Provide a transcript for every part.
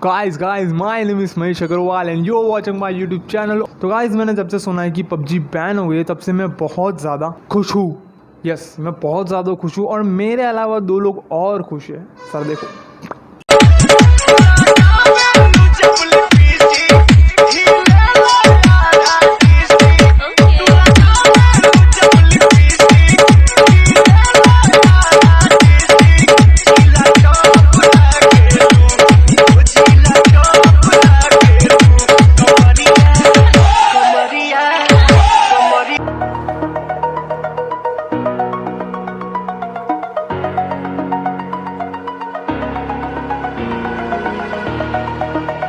Guys my name is Mahesh Agarwal and you are watching my YouTube channel. तो guys मैंने जब से सुना है कि पबजी बैन हो गई है तब से मैं बहुत ज़्यादा खुश हूँ। यस मैं बहुत ज़्यादा खुश हूँ और मेरे अलावा 2 लोग और खुश है। सर देखो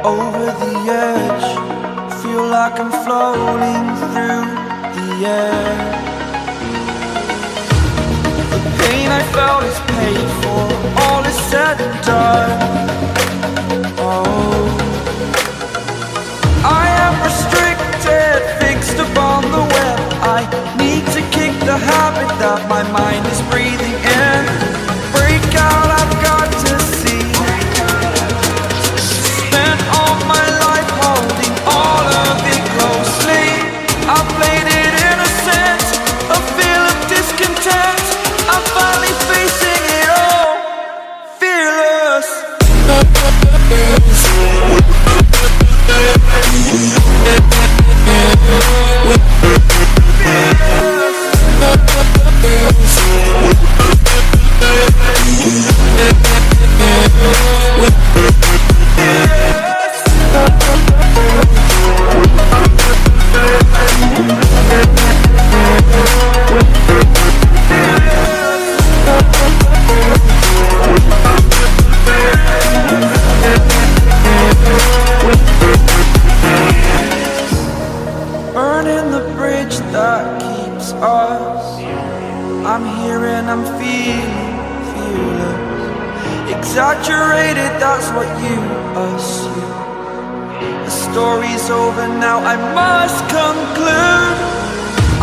over the edge, feel like I'm floating through the air. The pain I felt is paid for, all is said and done. Oh, I am restricted, fixed upon the web. I need to kick the habit that my mind is breathing in. Break out, I've got to see. That keeps us. I'm here and I'm feeling fearless. Exaggerated, that's what you assume. The story's over now, I must conclude.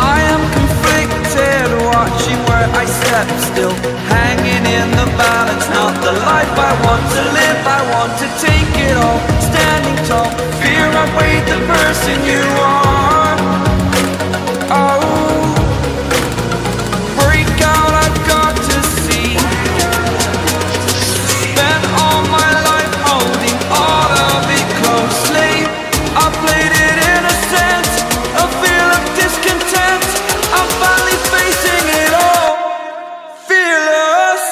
I am conflicted, watching where I step still, hanging in the balance. Not the life I want to live, I want to take it all. Standing tall, fear outweighed the person you are. Oh, break out, I've got to see. Spent all my life holding all of it closely. I played it innocent, a feel of discontent. I'm finally facing it all, fearless.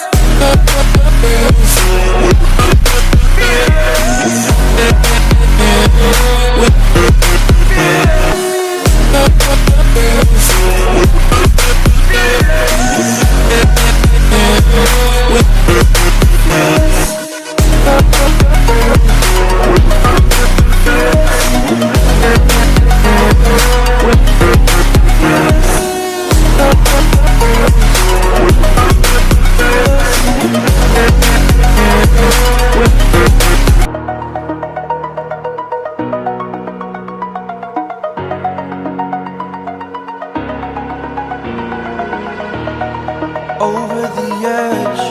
Over the edge,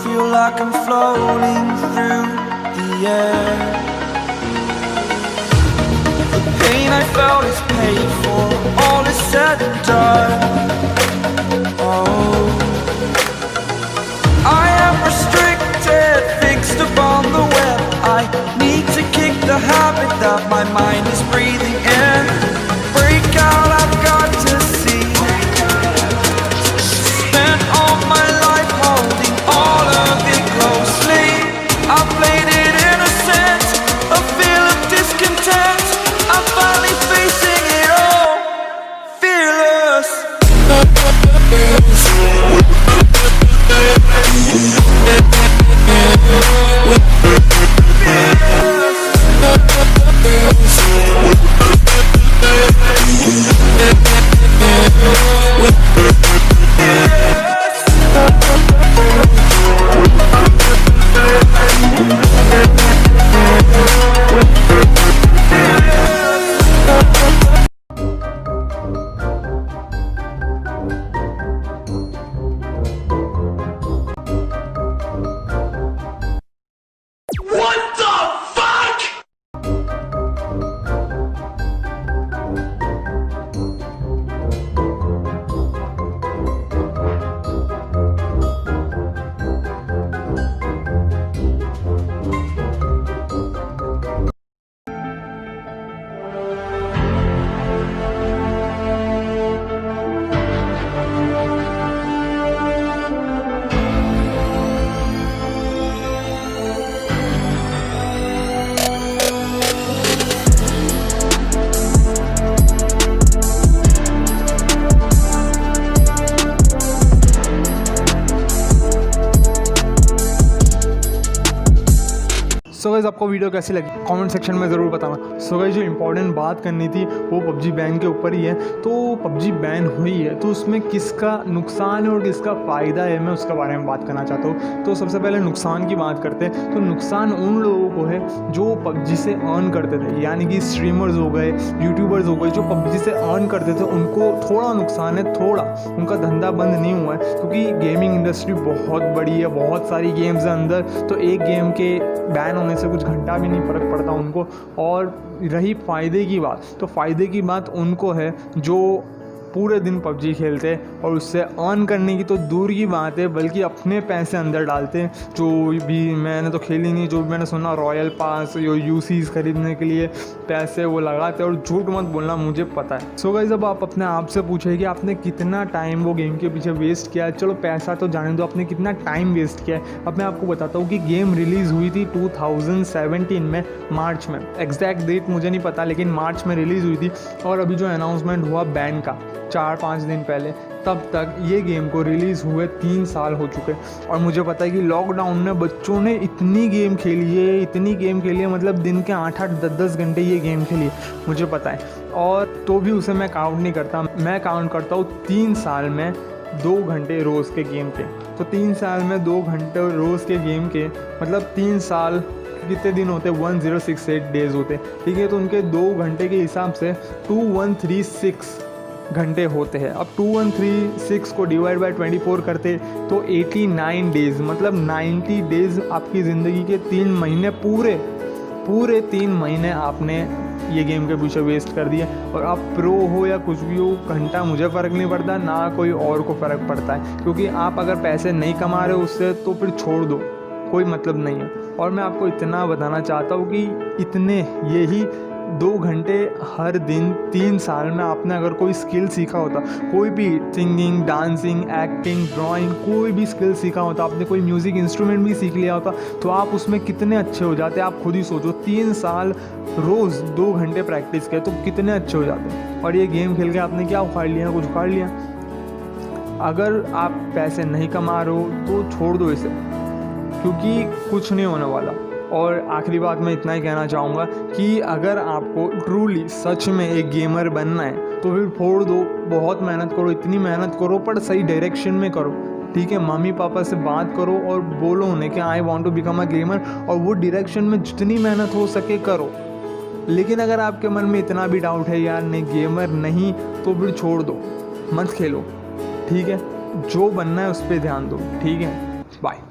feel like I'm floating through the air. The pain I felt is paid for, all is said and done. Oh, I am restricted, fixed upon the web. I need to kick the habit that my mind is breathing in. Break out, I've got to see. All my life holding all of it closely. I played it innocent, a feel of discontent. I'm finally facing it all, fearless. Fearless. आपको video कैसी लगी comment section में ज़रूर बताना। So guys जो important बात करनी थी वो पबजी बैन के ऊपर ही है। तो पबजी बैन हुई है तो उसमें किसका नुकसान है और किसका फ़ायदा है, मैं उसके बारे में बात करना चाहता हूँ। तो सबसे पहले नुकसान की बात करते हैं। तो नुकसान उन लोगों को है जो पबजी से अर्न करते थे, यानी कि स्ट्रीमर्स हो गए, यूट्यूबर्स हो गए, जो पबजी से अर्न करते थे उनको थोड़ा नुकसान है, थोड़ा उनका धंधा बंद नहीं हुआ है क्योंकि गेमिंग इंडस्ट्री बहुत बड़ी है, बहुत सारी गेम्स है अंदर। तो एक गेम के बैन होने से कुछ घंटा भी नहीं फ़र्क पड़ता उनको। और रही फ़ायदे की बात, तो फ़ायदे की बात उनको है जो पूरे दिन पबजी खेलते हैं और उससे अर्न करने की तो दूर की बात है बल्कि अपने पैसे अंदर डालते हैं। जो भी मैंने तो खेली नहीं, जो भी मैंने सुना रॉयल पास या यूसीज खरीदने के लिए पैसे वो लगाते हैं। और झूठ मत बोलना, मुझे पता है। सो गाइस अब आप अपने आप से पूछे कि आपने कितना टाइम वो गेम के पीछे वेस्ट किया। चलो पैसा तो जाने दो, आपने कितना टाइम वेस्ट किया है। अब मैं आपको बताता हूँ कि गेम रिलीज़ हुई थी 2017 में, मार्च में। एग्जैक्ट डेट मुझे नहीं पता लेकिन मार्च में रिलीज़ हुई थी। और अभी जो अनाउंसमेंट हुआ बैन का 4-5 दिन पहले, तब तक ये गेम को रिलीज़ हुए 3 साल हो चुके। और मुझे पता है कि लॉकडाउन में बच्चों ने इतनी गेम खेली है, मतलब दिन के 8-8 10-10 घंटे ये गेम खेली है, मुझे पता है। और तो भी उसे मैं काउंट नहीं करता, मैं काउंट करता हूँ 3 साल में 2 घंटे रोज़ के गेम के। तो 3 साल में 2 घंटे रोज़ के गेम के मतलब 3 साल कितने दिन होते, 1068 डेज़ होते, ठीक है। तो उनके 2 घंटे के हिसाब से 2136 घंटे होते हैं। अब 2136 को डिवाइड बाय 24 करते तो 89 डेज़, मतलब 90 डेज़ आपकी ज़िंदगी के 3 महीने, पूरे 3 महीने आपने ये गेम के पीछे वेस्ट कर दिए। और आप प्रो हो या कुछ भी हो, घंटा मुझे फ़र्क नहीं पड़ता, ना कोई और को फ़र्क पड़ता है, क्योंकि आप अगर पैसे नहीं कमा रहे उससे तो फिर छोड़ दो, कोई मतलब नहीं है। और मैं आपको इतना बताना चाहता हूँ कि इतने यही 2 घंटे हर दिन 3 साल में आपने अगर कोई स्किल सीखा होता, कोई भी सिंगिंग, डांसिंग, एक्टिंग, ड्राइंग, कोई भी स्किल सीखा होता, आपने कोई म्यूज़िक इंस्ट्रूमेंट भी सीख लिया होता, तो आप उसमें कितने अच्छे हो जाते। आप खुद ही सोचो, 3 साल रोज़ 2 घंटे प्रैक्टिस किया तो कितने अच्छे हो जाते। और ये गेम खेल के आपने क्या उखाड़ लिया, कुछ उखाड़ लिया। अगर आप पैसे नहीं कमा रहे हो तो छोड़ दो इसे, क्योंकि कुछ नहीं होने वाला। और आखिरी बात मैं इतना ही कहना चाहूँगा कि अगर आपको ट्रूली सच में एक गेमर बनना है तो फिर फोड़ दो, बहुत मेहनत करो, इतनी मेहनत करो पर सही डायरेक्शन में करो, ठीक है। मम्मी पापा से बात करो और बोलो उन्हें कि I want to become a gamer, और वो डायरेक्शन में जितनी मेहनत हो सके करो। लेकिन अगर आपके मन में इतना भी डाउट है यार नहीं गेमर नहीं, तो फिर छोड़ दो, मत खेलो, ठीक है। जो बनना है उस पर ध्यान दो, ठीक है। बाय।